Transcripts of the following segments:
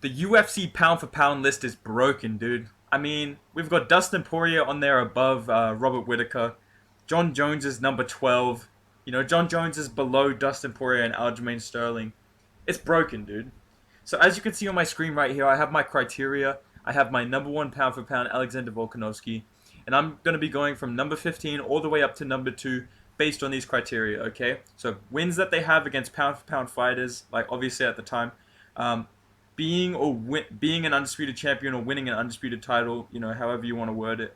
The UFC pound for pound list is broken, dude. I mean, we've got Dustin Poirier on there above Robert Whittaker. John Jones is number 12. You know, John Jones is below Dustin Poirier and Aljamain Sterling. It's broken, dude. So as you can see on my screen right here, I have my criteria. I have my number one pound for pound, Alexander Volkanovski. And I'm going to be going from number 15 all the way up to number 2 based on these criteria, okay? So wins that they have against pound for pound fighters, like obviously at the time, um, being an undisputed champion or winning an undisputed title, you know, however you want to word it.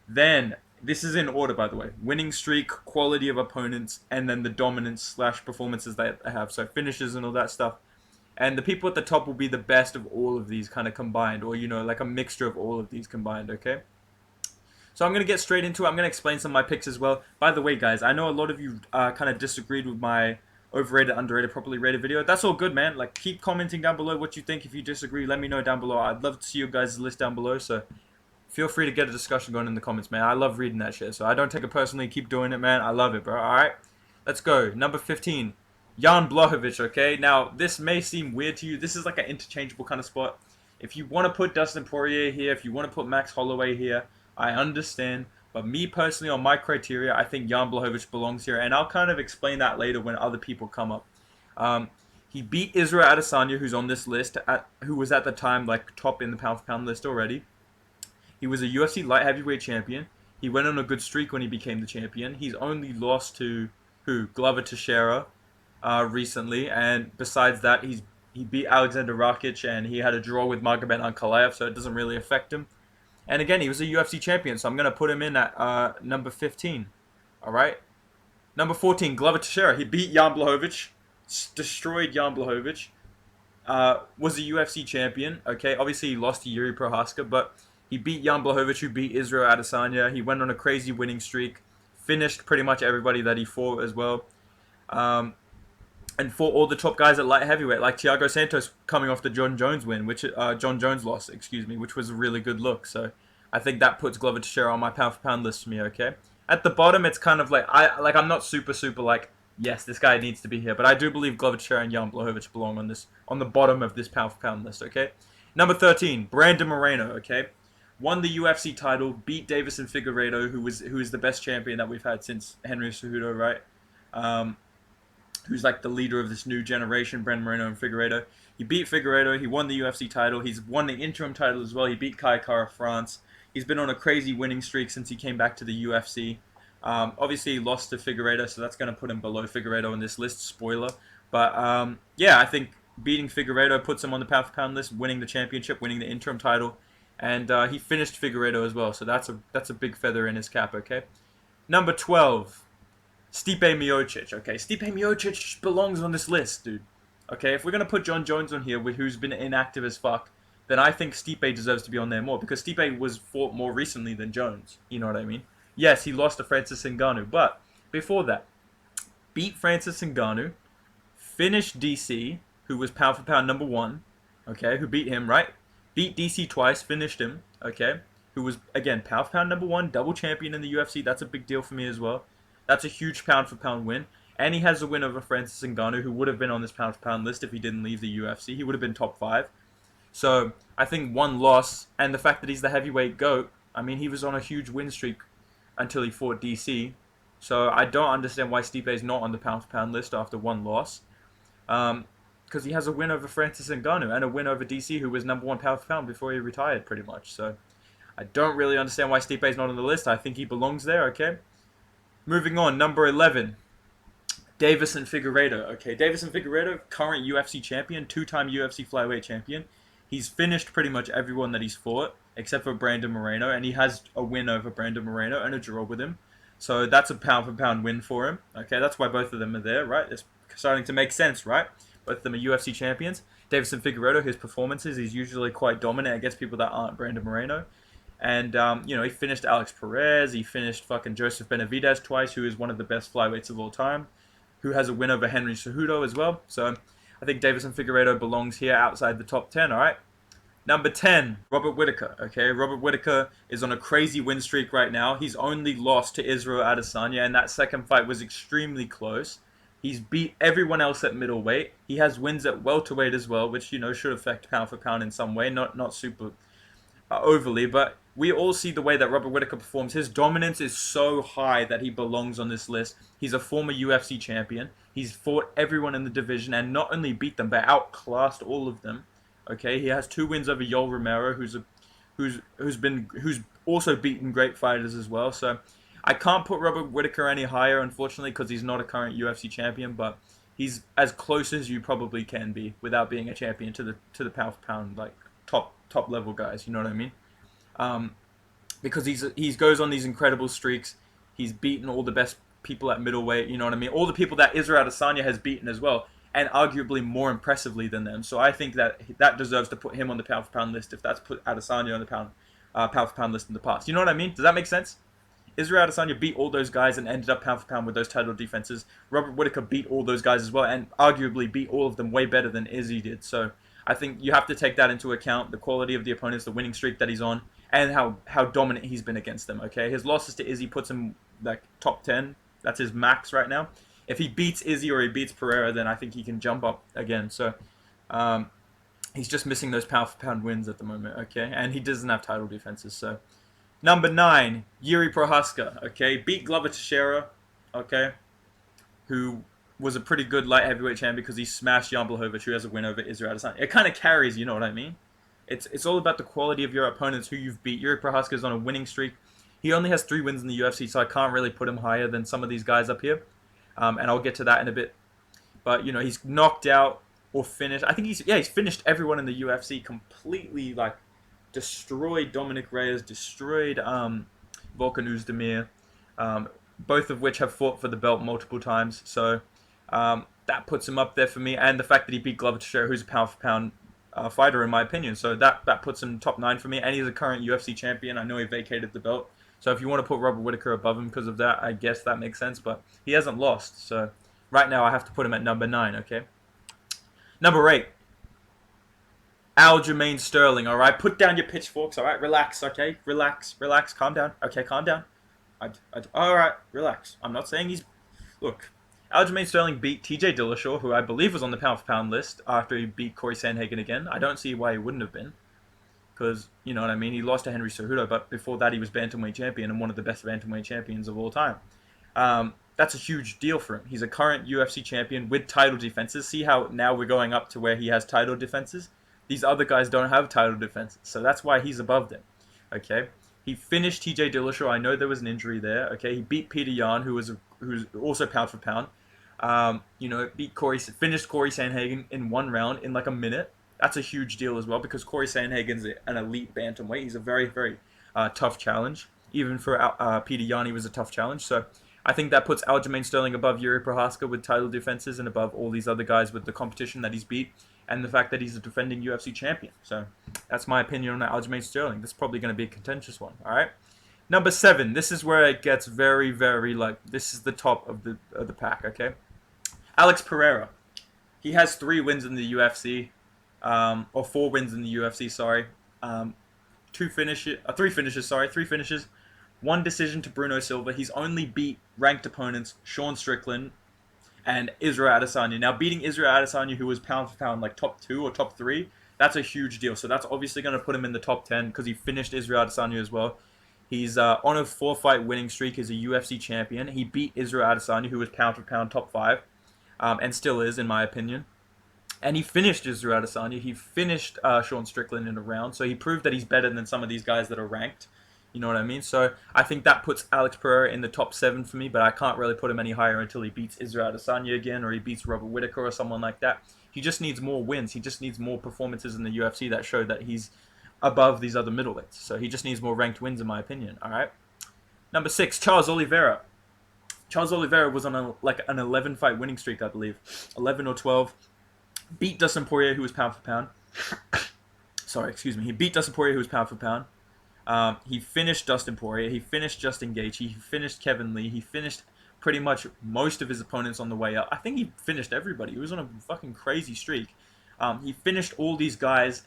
Then this is in order, by the way: winning streak, quality of opponents, and then the dominance slash performances that they have. So finishes and all that stuff. And the people at the top will be the best of all of these kind of combined, or you know, like a mixture of all of these combined. Okay. So I'm gonna get straight into it. I'm gonna explain some of my picks as well. By the way, guys, I know a lot of you kind of disagreed with my overrated, underrated, properly rated video. That's all good, man. Like, keep commenting down below what you think. If you disagree, let me know down below. I'd love to see you guys' list down below. So feel free to get a discussion going in the comments, man. I love reading that shit. So I don't take it personally. Keep doing it, man. I love it, bro. All right, let's go. Number 15, Jan Blachowicz. Okay, now this may seem weird to you. This is like an interchangeable kind of spot. If you want to put Dustin Poirier here, if you want to put Max Holloway here, I understand. But me personally, on my criteria, I think Jan Blachowicz belongs here, and I'll kind of explain that later when other people come up. He beat Israel Adesanya, who's on this list, who was at the time like top in the pound for pound list already. He was a UFC light heavyweight champion. He went on a good streak when he became the champion. He's only lost to who? Glover Teixeira recently, and besides that, he beat Alexander Rakic and he had a draw with Magomed Ankalaev, so it doesn't really affect him. And again, he was a UFC champion, so I'm going to put him in at number 15. All right? Number 14, Glover Teixeira. He beat Jan Blachowicz, destroyed Jan Blachowicz, was a UFC champion. Okay, obviously he lost to Yuri Prohaska, but he beat Jan Blachowicz, who beat Israel Adesanya. He went on a crazy winning streak, finished pretty much everybody that he fought as well. And fought all the top guys at light heavyweight, like Thiago Santos coming off the John Jones win, which John Jones loss, excuse me, which was a really good look. So I think that puts Glover Teixeira on my pound for pound list for me. Okay, at the bottom, it's kind of like I'm not super like, yes, this guy needs to be here, but I do believe Glover Teixeira and Jan Blachowicz belong on the bottom of this pound for pound list. Okay, number 13, Brandon Moreno. Okay, won the UFC title, beat Deiveison Figueiredo, who is the best champion that we've had since Henry Cejudo, right? Who's like the leader of this new generation, Brandon Moreno and Figueiredo. He beat Figueiredo. He won the UFC title. He's won the interim title as well. He beat Kai Kara France. He's been on a crazy winning streak since he came back to the UFC. Obviously, he lost to Figueiredo, so that's going to put him below Figueiredo on this list. Spoiler. But yeah, I think beating Figueiredo puts him on the pound for pound list, winning the championship, winning the interim title, and he finished Figueiredo as well. So that's a big feather in his cap. Okay, number 12. Stipe Miocic. Okay, Stipe Miocic belongs on this list, dude. Okay, if we're going to put John Jones on here, who's been inactive as fuck, then I think Stipe deserves to be on there more, because Stipe was fought more recently than Jones. You know what I mean? Yes, he lost to Francis Ngannou, but before that, beat Francis Ngannou, finished DC, who was pound for pound number 1, okay, who beat him, right? Beat DC twice, finished him, okay, who was, again, pound for pound number 1, double champion in the UFC. That's a big deal for me as well. That's a huge pound for pound win. And he has a win over Francis Ngannou, who would have been on this pound for pound list if he didn't leave the UFC. He would have been top 5. So I think one loss, and the fact that he's the heavyweight GOAT, I mean, he was on a huge win streak until he fought DC. So I don't understand why Stipe is not on the pound for pound list after one loss. Because he has a win over Francis Ngannou and a win over DC, who was number 1 pound for pound before he retired, pretty much. So I don't really understand why Stipe is not on the list. I think he belongs there, okay? Moving on, number 11, Deiveison Figueiredo. Okay, Deiveison Figueiredo, current UFC champion, 2-time UFC flyweight champion. He's finished pretty much everyone that he's fought, except for Brandon Moreno, and he has a win over Brandon Moreno and a draw with him. So that's a pound for pound win for him. Okay, that's why both of them are there, right? It's starting to make sense, right? Both of them are UFC champions. Deiveison Figueiredo, his performances, he's usually quite dominant against people that aren't Brandon Moreno. And, you know, he finished Alex Perez. He finished fucking Joseph Benavidez twice, who is one of the best flyweights of all time, who has a win over Henry Cejudo as well. So I think Deiveison Figueiredo belongs here outside the top 10, all right? Number 10, Robert Whittaker. Okay, Robert Whittaker is on a crazy win streak right now. He's only lost to Israel Adesanya, and that second fight was extremely close. He's beat everyone else at middleweight. He has wins at welterweight as well, which should affect pound for pound in some way, not super overly, but we all see the way that Robert Whittaker performs. His dominance is so high that he belongs on this list. He's a former UFC champion. He's fought everyone in the division and not only beat them, but outclassed all of them. Okay, he has 2 wins over Yoel Romero, who's also beaten great fighters as well. So I can't put Robert Whittaker any higher, unfortunately, because he's not a current UFC champion, but he's as close as you probably can be without being a champion to the pound for pound like top level guys. You know what I mean? Because he goes on these incredible streaks. He's beaten all the best people at middleweight. You know what I mean? All the people that Israel Adesanya has beaten as well, and arguably more impressively than them. So I think that deserves to put him on the pound for pound list if that's put Adesanya on the pound for pound list in the past. You know what I mean? Does that make sense? Israel Adesanya beat all those guys and ended up pound for pound with those title defenses. Robert Whittaker beat all those guys as well, and arguably beat all of them way better than Izzy did. So I think you have to take that into account, the quality of the opponents, the winning streak that he's on, and how dominant he's been against them, okay? His losses to Izzy puts him like top 10. That's his max right now. If he beats Izzy or he beats Pereira, then I think he can jump up again. So he's just missing those pound for pound wins at the moment, okay? And he doesn't have title defenses, so... Number 9, Yuri Prohaska, okay? Beat Glover Teixeira, okay? Who was a pretty good light heavyweight champion because he smashed Jan Blachowicz, who has a win over Israel Adesanya. It kind of carries, you know what I mean? It's all about the quality of your opponents, who you've beat. Yuri Prohaska is on a winning streak. He only has 3 wins in the UFC, so I can't really put him higher than some of these guys up here. And I'll get to that in a bit. But, he's knocked out or finished. I think he's finished everyone in the UFC completely, like, destroyed Dominic Reyes, destroyed Volkan Oezdemir, both of which have fought for the belt multiple times. So that puts him up there for me. And the fact that he beat Glover Teixeira, who's a pound for pound fighter in my opinion. So that puts him top 9 for me. And he's a current UFC champion. I know he vacated the belt. So if you want to put Robert Whittaker above him because of that, I guess that makes sense. But he hasn't lost. So right now I have to put him at number 9, okay? Number 8. Aljamain Sterling, alright? Put down your pitchforks, alright? Relax, okay? Relax, calm down. Okay, calm down. Alright, relax. I'm not saying he's... Look, Aljamain Sterling beat TJ Dillashaw, who I believe was on the pound for pound list after he beat Corey Sandhagen again. I don't see why he wouldn't have been. Because, you know what I mean? He lost to Henry Cejudo, but before that he was bantamweight champion and one of the best bantamweight champions of all time. That's a huge deal for him. He's a current UFC champion with title defenses. See how now we're going up to where he has title defenses? These other guys don't have title defenses, so that's why he's above them. Okay, he finished TJ Dillashaw. I know there was an injury there. Okay, he beat Peter Yan, who's also pound for pound. Finished Corey Sandhagen in 1 round in like a minute. That's a huge deal as well because Corey Sandhagen's an elite bantamweight. He's a very very tough challenge. Even for Peter Yan, he was a tough challenge. So I think that puts Aljamain Sterling above Yuri Prohaska with title defenses and above all these other guys with the competition that he's beat. And the fact that he's a defending UFC champion. So that's my opinion on Aljamain Sterling. This is probably going to be a contentious one. All right. Number 7. This is where it gets very, very this is the top of the pack. Okay. Alex Pereira. He has 3 wins in the UFC, or 4 wins in the UFC. Sorry. 3 finishes. 1 decision to Bruno Silva. He's only beat ranked opponents Sean Strickland and Israel Adesanya. Now, beating Israel Adesanya, who was pound for pound like top 2 or top 3, that's a huge deal. So that's obviously going to put him in the top 10 because he finished Israel Adesanya as well. He's on a 4-fight winning streak. He's a UFC champion. He beat Israel Adesanya, who was pound for pound top 5, and still is, in my opinion. And he finished Israel Adesanya. He finished Sean Strickland in a round. So he proved that he's better than some of these guys that are ranked. You know what I mean? So I think that puts Alex Pereira in the top 7 for me, but I can't really put him any higher until he beats Israel Adesanya again or he beats Robert Whittaker or someone like that. He just needs more wins. He just needs more performances in the UFC that show that he's above these other middleweights. So he just needs more ranked wins, in my opinion. All right. Number 6, Charles Oliveira. Charles Oliveira was on an 11-fight winning streak, I believe. 11 or 12. Beat Dustin Poirier, who was pound for pound. Sorry, excuse me. He beat Dustin Poirier, who was pound for pound. He finished Dustin Poirier. He finished Justin Gaethje. He finished Kevin Lee. He finished pretty much most of his opponents on the way up. I think he finished everybody. He was on a fucking crazy streak. He finished all these guys.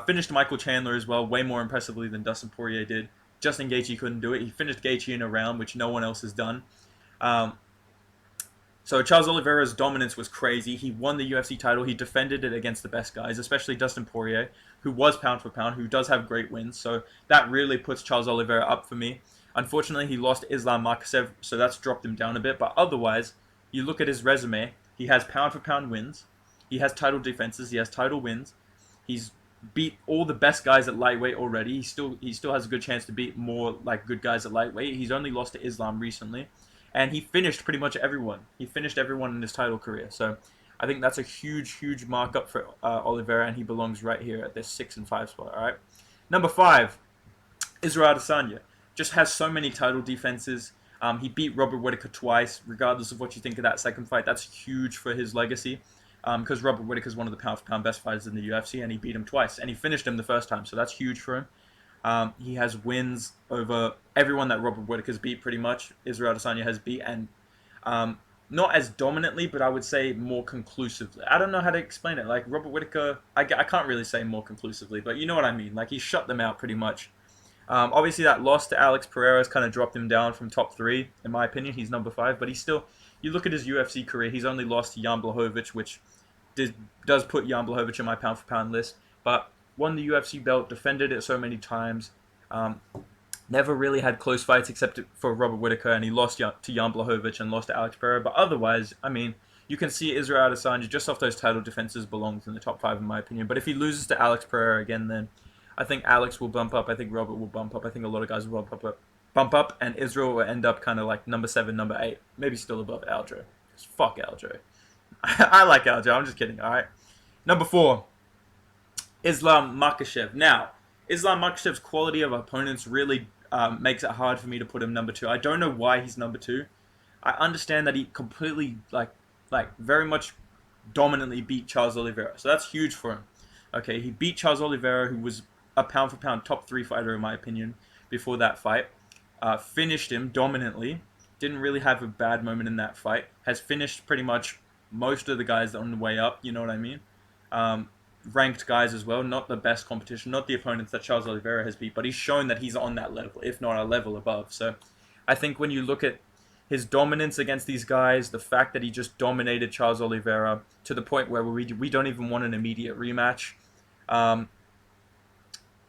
Finished Michael Chandler as well, way more impressively than Dustin Poirier did. Justin Gaethje couldn't do it. He finished Gaethje in a round, which no one else has done. So Charles Oliveira's dominance was crazy. He won the UFC title. He defended it against the best guys, especially Dustin Poirier, who was pound for pound, who does have great wins. So that really puts Charles Oliveira up for me. Unfortunately, he lost Islam Makhachev, so that's dropped him down a bit. But otherwise, you look at his resume. He has pound for pound wins. He has title defenses. He has title wins. He's beat all the best guys at lightweight already. He still has a good chance to beat more like good guys at lightweight. He's only lost to Islam recently. And he finished pretty much everyone. He finished everyone in his title career. So I think that's a huge, huge markup for Oliveira, and he belongs right here at this 6 and 5 spot. All right. Number 5, Israel Adesanya. Just has so many title defenses. He beat Robert Whittaker twice, regardless of what you think of that second fight. That's huge for his legacy, because Robert Whittaker is one of the pound-for-pound best fighters in the UFC, and he beat him twice, and he finished him the first time. So that's huge for him. He has wins over everyone that Robert Whittaker's beat, pretty much. Israel Adesanya has beat, and not as dominantly, but I would say more conclusively. I don't know how to explain it. Like, Robert Whittaker, I can't really say more conclusively, but you know what I mean. Like, he shut them out pretty much. Obviously, that loss to Alex Pereira has kind of dropped him down from top 3, in my opinion. He's number 5, but he's still... You look at his UFC career, he's only lost to Jan Blachowicz, which does put Jan Blachowicz in my pound-for-pound list, but won the UFC belt, defended it so many times, never really had close fights except for Robert Whittaker, and he lost to Jan Blachowicz and lost to Alex Pereira. But otherwise, I mean, you can see Israel Adesanya just off those title defenses belongs in the top 5 in my opinion. But if he loses to Alex Pereira again, then I think Alex will bump up. I think Robert will bump up. I think a lot of guys will bump up, and Israel will end up kind of like number 7, number 8, maybe still above Aljo. Fuck Aljo. I like Aljo. I'm just kidding. All right. Number 4. Islam Makhachev. Now, Islam Makhachev's quality of opponents really makes it hard for me to put him number 2. I don't know why he's number 2. I understand that he completely, like very much dominantly beat Charles Oliveira. So that's huge for him. Okay, he beat Charles Oliveira, who was a pound-for-pound top 3 fighter, in my opinion, before that fight. Finished him dominantly. Didn't really have a bad moment in that fight. Has finished pretty much most of the guys on the way up, you know what I mean? Ranked guys as well, not the best competition, not the opponents that Charles Oliveira has beat, but he's shown that he's on that level, if not a level above. So I think when you look at his dominance against these guys, the fact that he just dominated Charles Oliveira to the point where we don't even want an immediate rematch, and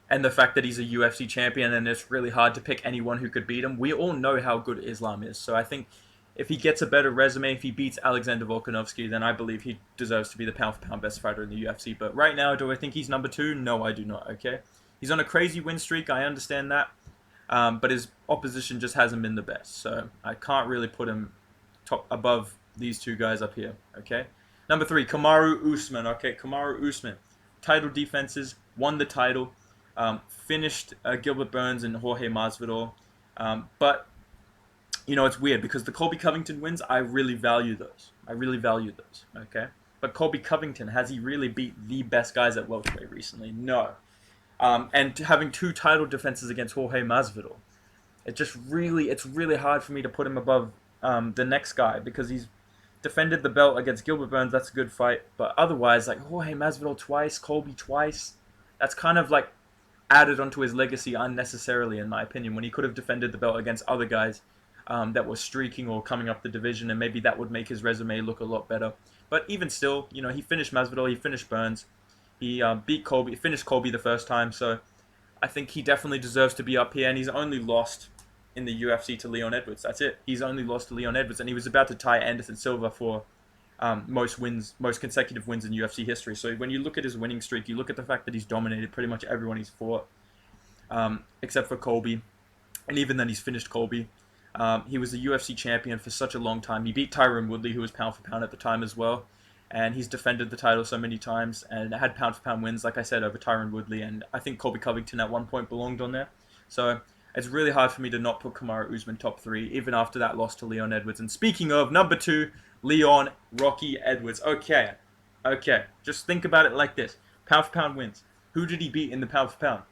the fact that he's a UFC champion and it's really hard to pick anyone who could beat him, we all know how good Islam is. So I think if he gets a better resume, if he beats Alexander Volkanovski, then I believe he deserves to be the pound-for-pound best fighter in the UFC. But right now, do I think he's number 2? No, I do not, okay? He's on a crazy win streak, I understand that. But his opposition just hasn't been the best. So I can't really put him above these 2 guys up here, okay? Number 3, Kamaru Usman, okay? Kamaru Usman. Title defenses, won the title, finished Gilbert Burns and Jorge Masvidal. But... you know, it's weird because the Colby Covington wins, I really value those. Okay? But Colby Covington, has he really beat the best guys at welterweight recently? No. And having 2 title defenses against Jorge Masvidal, it's really hard for me to put him above the next guy because he's defended the belt against Gilbert Burns. That's a good fight. But otherwise, like Jorge Masvidal twice, Colby twice, that's kind of like added onto his legacy unnecessarily, in my opinion, when he could have defended the belt against other guys that were streaking or coming up the division, and maybe that would make his resume look a lot better. But even still, you know, he finished Masvidal, he finished Burns, he beat Colby, finished Colby the first time, so I think he definitely deserves to be up here, and he's only lost in the UFC to Leon Edwards. That's it. He's only lost to Leon Edwards, and he was about to tie Anderson Silva for most consecutive wins in UFC history. So when you look at his winning streak, you look at the fact that he's dominated pretty much everyone he's fought, except for Colby, and even then he's finished Colby. He was a UFC champion for such a long time. He beat Tyron Woodley, who was pound for pound at the time as well. And he's defended the title so many times and had pound for pound wins, like I said, over Tyron Woodley. And I think Colby Covington at one point belonged on there. So it's really hard for me to not put Kamaru Usman top 3, even after that loss to Leon Edwards. And speaking of, number 2, Leon Rocky Edwards. Okay. Just think about it like this. Pound for pound wins. Who did he beat in the pound for pound?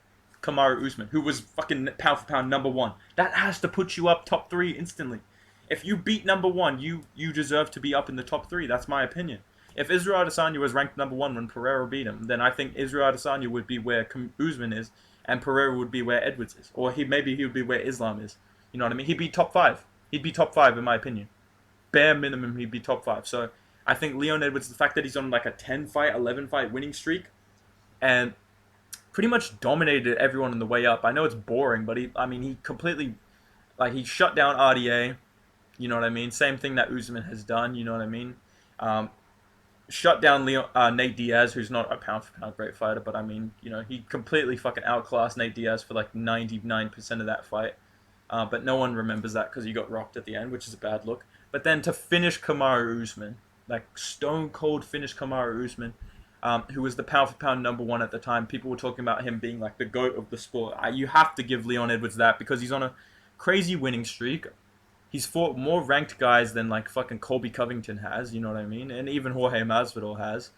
Kamaru Usman, who was fucking pound for pound number 1. That has to put you up top 3 instantly. If you beat number 1, you deserve to be up in the top 3. That's my opinion. If Israel Adesanya was ranked number 1 when Pereira beat him, then I think Israel Adesanya would be where Usman is, and Pereira would be where Edwards is. Or maybe he would be where Islam is. You know what I mean? He'd be top 5. He'd be top 5 in my opinion. bare minimum he'd be top 5. So I think Leon Edwards, the fact that he's on like a 10-fight, 11-fight winning streak, and pretty much dominated everyone on the way up. I know it's boring, but he completely, like, he shut down RDA. You know what I mean? Same thing that Usman has done. You know what I mean? Um, Shut down Nate Diaz, who's not a pound for pound great fighter, but I mean, he completely fucking outclassed Nate Diaz for like 99% of that fight. But no one remembers that because he got rocked at the end, which is a bad look. But then to finish Kamaru Usman, like stone cold finish Kamaru Usman, who was the pound for pound #1 at the time. People were talking about him being like the GOAT of the sport. You have to give Leon Edwards that because he's on a crazy winning streak. He's fought more ranked guys than like fucking Colby Covington has, you know what I mean? And even Jorge Masvidal has.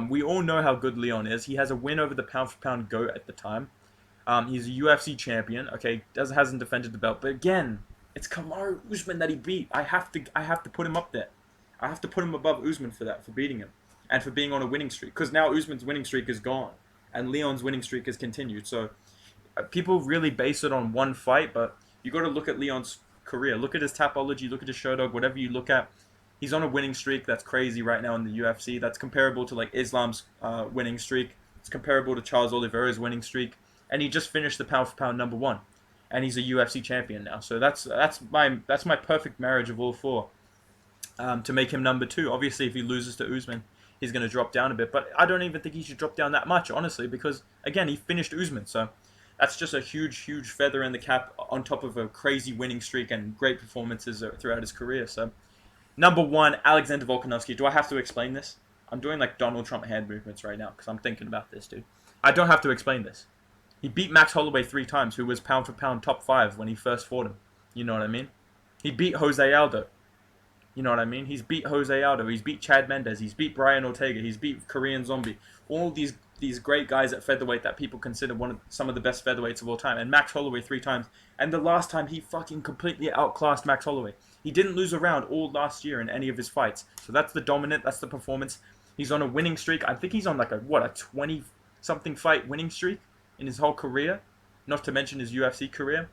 We all know how good Leon is. He has a win over the pound for pound GOAT at the time. He's a UFC champion. Okay, hasn't defended the belt, but again, it's Kamaru Usman that he beat. I have to put him up there. I have to put him above Usman for that, for beating him, and for being on a winning streak. Because now Usman's winning streak is gone, and Leon's winning streak has continued. So people really base it on one fight, but you got to look at Leon's career. Look at his Tapology, look at his show dog, whatever you look at. He's on a winning streak that's crazy right now in the UFC. That's comparable to like Islam's winning streak. It's comparable to Charles Oliveira's winning streak. And he just finished the pound for pound #1. And he's a UFC champion now. So that's my perfect marriage of all four. To make him #2. Obviously, if he loses to Usman, he's going to drop down a bit. But I don't even think he should drop down that much, honestly, because, again, he finished Usman. So that's just a huge, huge feather in the cap on top of a crazy winning streak and great performances throughout his career. So, #1, Alexander Volkanovski. Do I have to explain this? I'm doing like Donald Trump hand movements right now because I'm thinking about this, dude. I don't have to explain this. He beat Max Holloway 3 times, who was pound for pound top 5 when he first fought him. You know what I mean? He beat Jose Aldo. You know what I mean? He's beat Jose Aldo. He's beat Chad Mendes. He's beat Brian Ortega. He's beat Korean Zombie. All these great guys at featherweight that people consider some of the best featherweights of all time. And Max Holloway 3 times. And the last time he fucking completely outclassed Max Holloway. He didn't lose a round all last year in any of his fights. So that's the dominant. That's the performance. He's on a winning streak. I think he's on like a 20-something fight winning streak in his whole career. Not to mention his UFC career.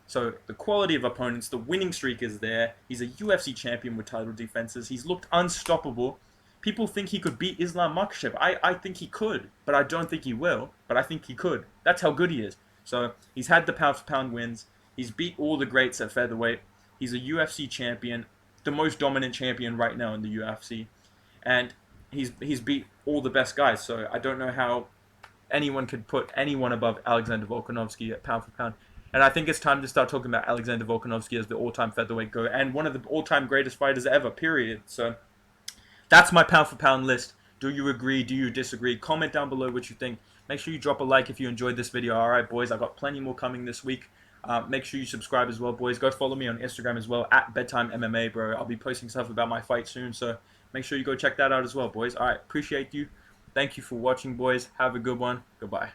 So the quality of opponents, the winning streak is there. He's a UFC champion with title defenses. He's looked unstoppable. People think he could beat Islam Makhachev. I think he could, but I don't think he will. But I think he could. That's how good he is. So he's had the pound for pound wins. He's beat all the greats at featherweight. He's a UFC champion, the most dominant champion right now in the UFC. And he's beat all the best guys. So I don't know how anyone could put anyone above Alexander Volkanovski at pound for pound. And I think it's time to start talking about Alexander Volkanovski as the all-time featherweight GOAT and one of the all-time greatest fighters ever, period. So that's my pound for pound list. Do you agree? Do you disagree? Comment down below what you think. Make sure you drop a like if you enjoyed this video. All right, boys, I've got plenty more coming this week. Make sure you subscribe as well, boys. Go follow me on Instagram as well, at Bedtime MMA, bro. I'll be posting stuff about my fight soon, so make sure you go check that out as well, boys. All right, appreciate you. Thank you for watching, boys. Have a good one. Goodbye.